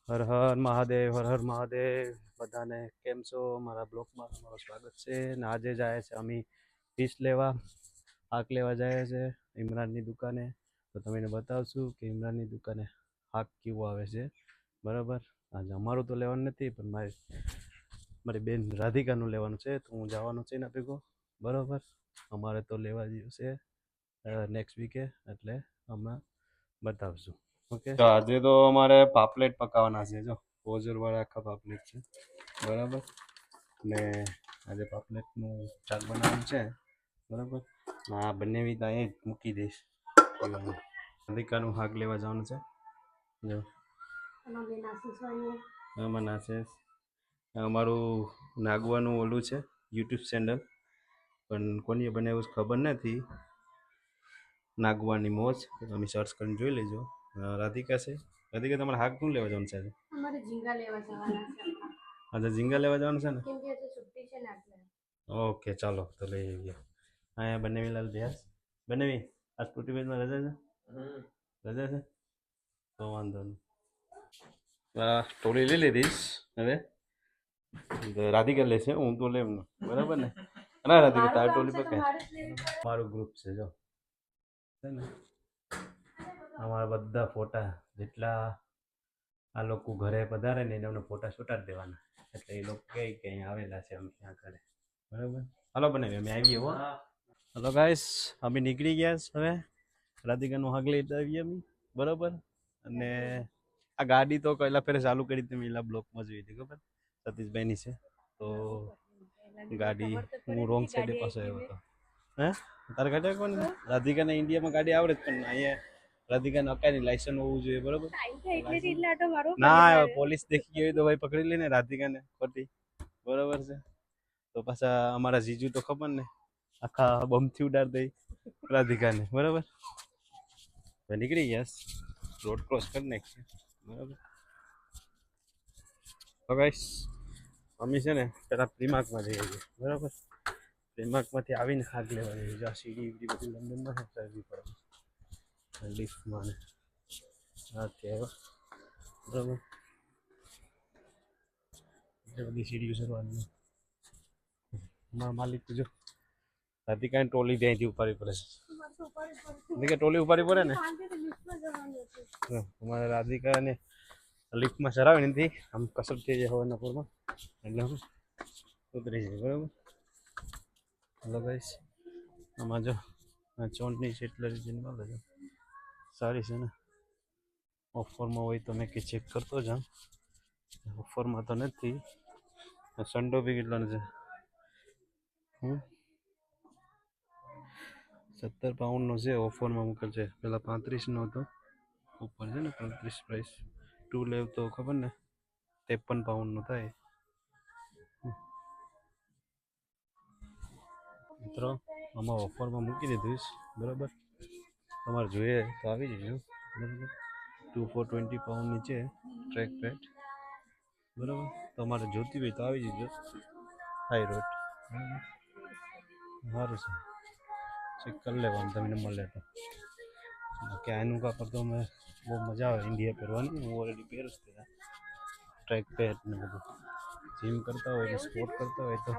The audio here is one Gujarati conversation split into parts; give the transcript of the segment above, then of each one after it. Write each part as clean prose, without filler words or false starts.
હર હર મહાદેવ, હર હર મહાદેવ. બધાને કેમ છો? મારા બ્લોગમાં તમારું સ્વાગત છે. ને આજે જાય છે અમે ફિશ લેવા, હાક લેવા જાય છે ઇમરાનની દુકાને. તો તમને બતાવશું કે ઇમરાનની દુકાને હાક કેવું આવે છે. બરાબર. આજે અમારું તો લેવાનું નથી, પણ મારી બેન રાધિકાનું લેવાનું છે. તો હું જવાનું છે એના ભેગો. બરાબર. અમારે તો લેવા જેવું છે નેક્સ્ટ વીકે, એટલે હમણાં બતાવશું. ઓકે, તો આજે તો અમારે પાપલેટ પકાવવાના છે. જો પોઝરવાળા આખા પાપલેટ છે. બરાબર. ને આજે પાપલેટનું શાક બનાવવાનું છે. બરાબર. આ બંને વિધ અહીં જ મૂકી દઈશ. રાધિકાનું હાક લેવા જવાનું છે. જો આમાં નાશે. અમારું નાગવાનું ઓલું છે યુટ્યુબ ચેનલ, પણ કોની બનાવ્યું ખબર નથી. નાગવાની મોજ તમે સર્ચ કરીને જોઈ લેજો. રાધિકા છે. રાધિકા, તમારે હાક શું લેવા જવાનું છે આજે? અમારે ઝીંગા લેવા જવાના છે. આજે ઝીંગા લેવા જવાનું છે ને? કેમ કે આજે છુટ્ટી છે ને એટલે. ઓકે, ચાલો તો લઈ આવીએ. અહીંયા બનેવી લાલ ભ્યાસ બનેવી આ સ્કૂટી બેઝમાં રજા છે? રજા છે તો વાંધો નહીં. સ્ટોરી લઈ લીધીશ. હવે રાધિકા લેશે, હું તો લેમ ને. બરાબર ને? ના રાધિકા, તાર ટોલી પર મારું ગ્રુપ છે. જો છે ને, અમારા બધા ફોટા જેટલા આ લોકો ઘરે પધારે ને એને ફોટા છોટાડી દેવાના. એટલે એ લોકો કહે કે અહીંયા આવેલા છે અમે ત્યાં ઘરે. બરાબર. હાલો બનાવી, અમે આવીએ. હો, હલો ગાઈસ, અમે નીકળી ગયા હવે. રાધિકાનું હાક લઈ આવીએ અમે. બરાબર. અને આ ગાડી તો પહેલા ફેરે ચાલુ કરી હતી, મેં બ્લોકમાં જોઈ હતી. ખબર સતીશભાઈની છે. તો ગાડી હું રોંગ સાઈડે પાછો આવ્યો હતો. હે તારે ગાડી કોને? રાધિકાને ઇન્ડિયામાં ગાડી આવડે જ, પણ અહીંયા રાધિકાને અકાની લાયસન્સ હોવું જોઈએ. બરોબર. ના, પોલીસ દેખી ગઈ હોય તો ભાઈ પકડી લે ને રાધિકાને ખોટી. બરોબર છે. તો પાછા અમારા જીજુ તો ખબર ને આખા બમથી ઉડાડ દઈ રાધિકાને. બરાબર. તો નીકળી ગયા, રોડ ક્રોસ કરી નાખીએ. બરાબર. તો ગાઈસ, અમે છે ને પેલા પ્રીમાર્કમાં જઈએ છીએ. બરાબર. પ્રીમાર્કમાંથી આવીને હાક લેવા જઈએ. જો આ સીડી બધી લંડનમાં ચડવી પડે લિફ્ટમાં ને હાથી આવ્યા. બરાબર. એ બધી સીડીઓ ચડવાની. અમારા માલિક જો રાધિકાને ટોલી ત્યાંથી ઉપાડી પડે છે. ટોલી ઉપાડી પડે ને. અમારે રાધિકાને લિફ્ટમાં ચરાવે નથી. આમ કસરત થઈ જાય હવાના પૂરમાં, એટલે હું ઉતરી જાય. બરાબર. હલો ગાઈસ, આમાં જો ચોંટની સેટલરી જેને મળે છે, સારી છે ને. ઓફરમાં હોય તો મેં કે ચેક કરતો જાઉં. ઓફરમાં તો નથી. સંડો બી કેટલાનો છે? 17 પાઉન્ડનો છે. ઓફરમાં મૂકેલ છે. પેલા 35નો હતો. ઉપર છે ને 35 પ્રાઇસ. 2 લેવ તો ખબર ને 53 પાઉન્ડનો થાય. મિત્રો, આમાં ઓફરમાં મૂકી દીધું. બરાબર. તમારે જોઈએ તો આવી જજો. બરાબર. 2 for 20 પાઉન્ડની છે ટ્રેક પેડ. બરાબર. તમારે જોતી હોય તો આવી જજો. High road. સારું છે, ચેક કરી લેવાનું તમને મળે તો. કે આનું કાપડ તો અમે બહુ મજા આવે ઇન્ડિયા પહેરવાની. હું ઓલરેડી પહેરું જ ત્યાં ટ્રેક પેડ ને બધું. જીમ કરતા હોય કે સ્પોર્ટ કરતા હોય તો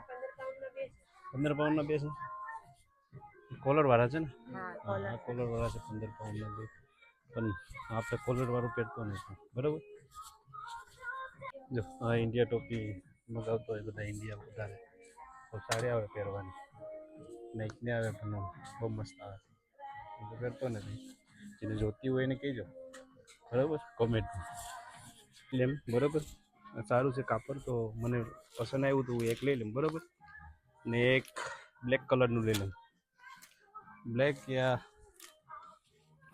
15 પાઉન્ડના બે છે. કોલરવાળા છે ને? હા, કોલરવાળા છે. 15 પાઉન્ડના બે. પણ આપણે કોલરવાળું પહેરતો નથી. બરાબર. જો આ ઇન્ડિયા ટોપી મગાવતો હોય બધા ઇન્ડિયા વધારે તો સારી આવે પહેરવાની. નાઇકને આવે પણ બહુ મસ્ત આવે. હું તો પહેરતો નથી. જેને જોતી હોય એને કહેજો. બરાબર. કોમેન્ટમાં એમ. બરાબર. સારું છે કાપડ. તો મને પસંદ આવ્યું તો હું એક લઈ લઉં. બરાબર. ને એક બ્લેક કલરનું લઈ લઉં. બ્લેક યા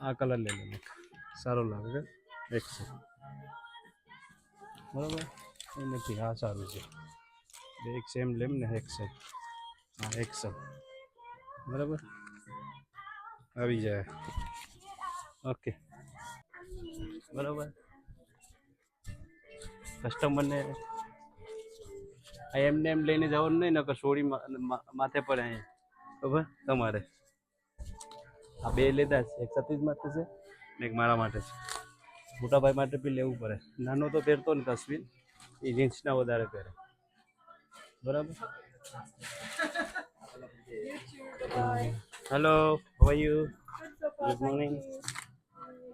આ કલર લઈ લઉં. સારો લાગે છે. એક છે. બરાબર. એ નથી, આ સારું છે. બે એક સેમ લેમ ને. એક છે, હા એક છે. બરાબર. આવી જાય. ઓકે. બરાબર. કસ્ટમરને એમને એમ લઈને જવાનું નહીં, નકર સોરી માથે પડે અહીંયા. ખબર તમારે? આ બે લીધા છે. એક સતીશ માટે છે ને એક મારા માટે છે. મોટા ભાઈ માટે બી લેવું પડે. નાનો તો પહેરતો ને તસવીર, એ જીન્સના વધારે પહેરે. બરાબર. Hello, how are you? Good morning.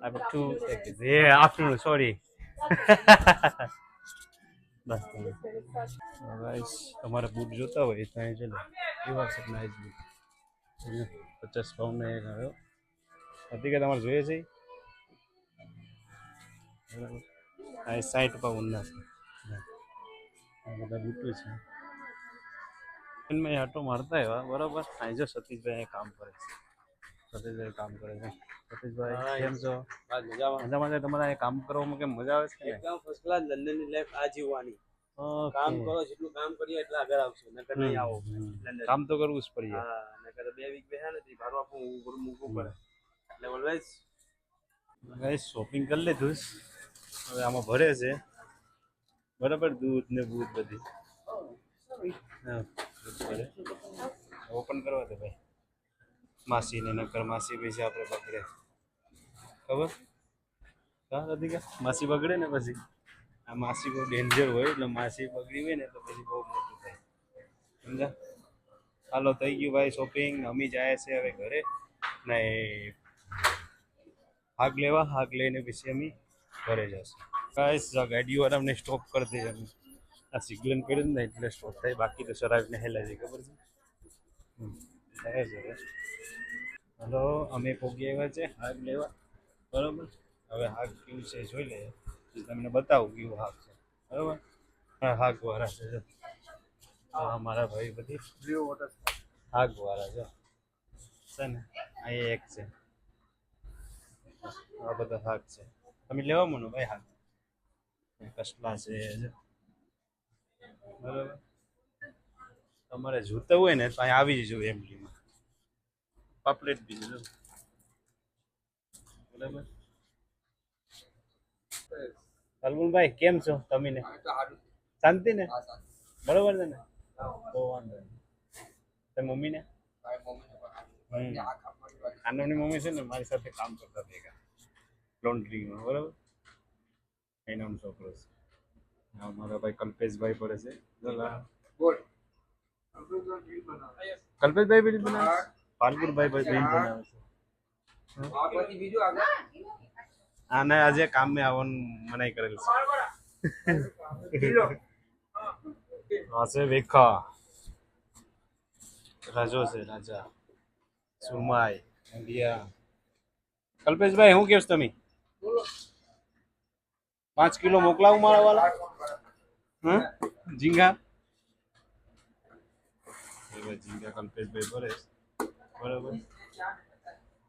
I have 2 seconds. Yeah, afternoon. Sorry. Bus guys, તમારે બૂટ જોતા હોય તો અહીં ચલો. એવા છે નાઇસ બૂટ. 50 પાઉન્ડ એક આવ્યો. હતી કે તમારે જોઈએ છે? બરાબર. આ 60 પાઉન્ડના છે. આ બધા બૂટો છે. મેં આટો મારતા આવ્યા બરાબર. અહીં જો સતીશભાઈ કામ કરે છે. સતીશભાઈ કામ કરે છે. સતીશભાઈ કેમ છો? મજામાં છે. તમારે અહીં કામ કરવામાં કેમ મજા આવે છે? એકદમ ફર્સ્ટ ક્લાસ. લંડનની લાઈફ આ જીવવાની. કામ કરો, જેટલું કામ કરીએ એટલે આગળ આવશો, નકર નહીં આવો. કામ તો કરવું જ પડે. હા, નકર 2 વીક બેહ્યા નથી, ભાડું આપવું મૂકવું પડે. એટલે ઓલવેઝ ગાઈસ શોપિંગ કરી લીધું. હવે આમાં ભરે છે બરાબર, દૂધ ને બૂધ બધી. હા, ભરે. ઓપન કરવા દે ભાઈ. માસીને નકર માસી પૈસા આપણે બગડે. ખબર? હા નથી માસી બગડે ને પછી. આ માસી બહુ ડેન્જર હોય, એટલે માસી બગડી હોય ને તો પછી બહુ મોટું થાય. સમજા? હાલો થઈ ગયું ભાઈ શોપિંગ. અમી જાય છે હવે ઘરે. ને હાક લેવા, હાક લઈને પછી અમે ઘરે જશું. ગાઈસ ગાડીવાળા અમને સ્ટોપ કરી દે. અમે આ સિગ્નલ કર્યું ને એટલે સ્ટોપ થાય, બાકી તો સરાગને હેલા છે. ખબર છે? થાય છે. હલો, અમે પોગી આવ્યા છે હાક લેવા બરાબર. હવે હાક કેવું છે જોઈ લઈએ, તમને બતાવું કેવું હાક છે બરાબર. હા, હાક વાળા છે. મારા ભાઈ બધી હાક વાળા છે ને. અહીંયા એક છે, આ બધા હાક છે. તમે લેવા માંડો ભાઈ હાક. કસલા છે બરાબર. તમારે જોતા હોય ને તો અહીં આવી જજો એમલીમાં. પાપલેટ બી છે બરાબર. અલ્બુલભાઈ કેમ છો તમે? ને શાંતિ ને? બરોબર છે ને? બહુ વાંધો નહીં. તમે મમ્મી ને? આનંદની મમ્મી છે ને મારી સાથે કામ કરતા ભેગા લોન્ડ્રીમાં બરાબર. એનો છોકરો છે. મારા ભાઈ કલ્પેશભાઈ પડે છે. કલ્પેશભાઈ બિલ બનાવે છે. પાલપુરભાઈ બિલ બનાવે છે. આને આજે કામ में આવવાનું મનાઈ કરેલ છે. આ છે વેખા રાજો છે, રાજા સુરમાઈ ઇન્ડિયા. કલ્પેશભાઈ હું કેસ તમે 5 કિલો મોકલાવું મારા વાલા? હા, ઝીંગા ઝીંગા કલ્પેશભાઈ ભરે બરાબર.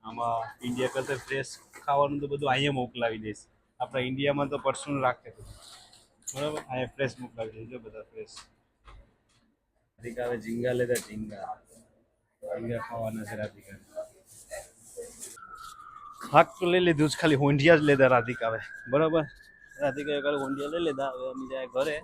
આમાં ઇન્ડિયા કરતા ફ્રેશ ખાવાનું તો બધું અહીંયા મોકલાવી દઈશ. આપણા ઇન્ડિયામાં તો પર્સનલ રાખે બરાબર. અહીંયા ફ્રેશ મોકલાવી દેજો બધા ફ્રેશ. રાધિકા હવે ઝીંગા લેતા. ઝીંગા ખાવાના છે રાધિકા. હાક તો લઈ લીધું જ, ખાલી હોંડિયા જ લેતા રાધિકા હવે બરાબર. રાધિકાએ ખાલી હોંડિયા લઈ લીધા. હવે અમે જાય ઘરે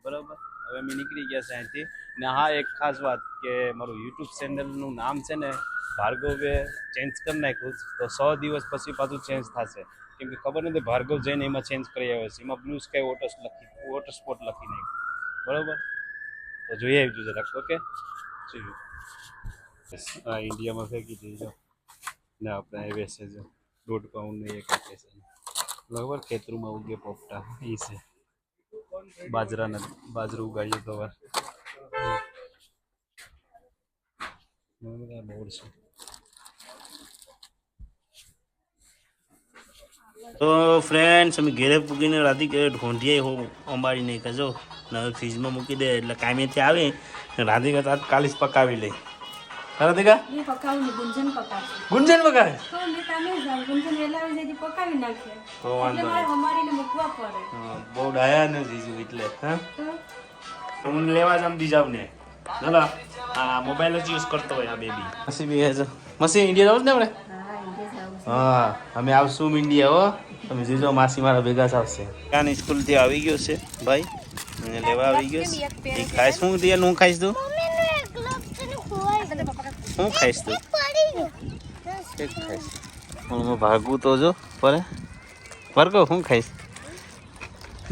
બરાબર. હવે અમે નીકળી ગયા છે અહીંથી. ને હા, એક ખાસ વાત કે મારું યુટ્યુબ ચેનલનું નામ છે ને ભાર્ગવે ચેન્જ કરી નાખ્યું. તો 100 દિવસ પછી પાછું ચેન્જ થશે. કેમ કે ખબર નથી ભાર્ગવ જઈને એમાં ચેન્જ કરી આવ્યો છે. એમાં બ્લુ સ્કાય વોટર સ્પોટ લખી નાખ્યું બરાબર. તો જોઈ આવજો જરાક. ઓકે, હા ઇન્ડિયામાં ફેંકી દેજો ને. આપણે એ વેચે છે 1.5 પાઉન્ડ એક આપે છે બરાબર. ખેતરમાં ઉગે પોપટા એ છે. બાજરો ઉગાડીએ તો વાર બોર્ડ છે. તો ફ્રેન્ડ્સ અમે ઘેરે પૂગીને રાધિકા ઢોંઢીએ અંબાડી નહીં કહેજો ને હવે ફ્રીજમાં મૂકી દે એટલે કામેથી આવે રાધિકા તાત્કાલિક પકાવી લે. રાધિકા ગુંજન પકાવે તો વાંધો બહુ ડાયા ને જીજુ એટલે. હા, હું લેવા જ આમ બીજા ને ના હા મોબાઈલ જ યુઝ કરતો હોય આ બેબી. મસી બી છે. મસી ઇન્ડિયા જાવ ને આપણે? હા, અમે આવશું ઇન્ડિયા હો. તમે જોજો માસી મારા ભેગા જ આવશે. ત્યાંની સ્કૂલથી આવી ગયો છે ભાઈ, મને લેવા આવી ગયો છે. એ ખાઈશ હું દિયા હું ખાઈશ તું? હું ખાઈશ તું? એક ખાઈશ. હું ભાગવું તો જો પડે ભાર્ગવ શું ખાઈશ?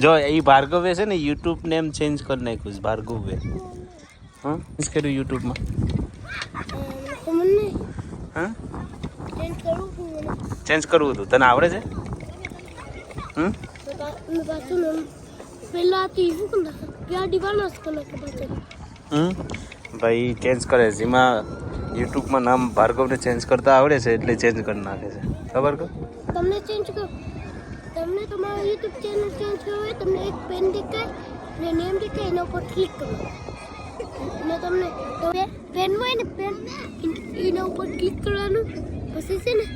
જો એ ભાર્ગવે છે ને યુટ્યુબ નેમ ચેન્જ કરી નાખ્યું છે ભાર્ગવે. હા ચેન્જ કર્યું યુટ્યુબમાં. હા ચેન્જ કરવું હતું તને આવડે છે? ભાઈ ચેન્જ કરે છે એમાં યુટ્યુબમાં નામ ભાર્ગવને ચેન્જ કરતા આવડે છે એટલે ચેન્જ કરી નાખે છે. ખબર કે તમને ચેન્જ કરો, તમને તમારું યુટ્યુબ ચેનલ ચેન્જ કરવું હોય તમને એક પેન દેખાય ને નેમ દેખાય એના ઉપર ક્લિક કરો ને તમને પેન હોય ને પેન એના ઉપર ક્લિક કરવાનું પછી છે ને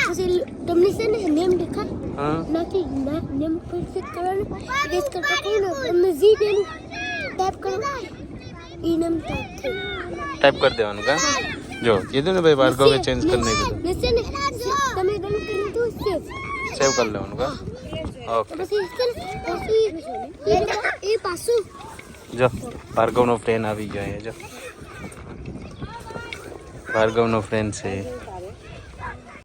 પછી તમને છે ને નેમ દેખાય નથી નેમ ઉપર ક્લિક કરવાનું રેસ કરતા કહું ને તમને જી નેમ ટાઈપ કરો એ નેમ ટાઈપ કરી દેવાનું કા જો કીધું ને ભાઈ ભાર્ગવે ચેન્જ કરી નાખ્યું. ને છે ને તમે ડન કરી દો સેવ કરી લેવાનું કા. ઓકે પછી એ પાછું જો ભાર્ગવનો ફ્રેન્ડ આવી ગયો અહીંયા જો ભાર્ગવનો ફ્રેન્ડ છે.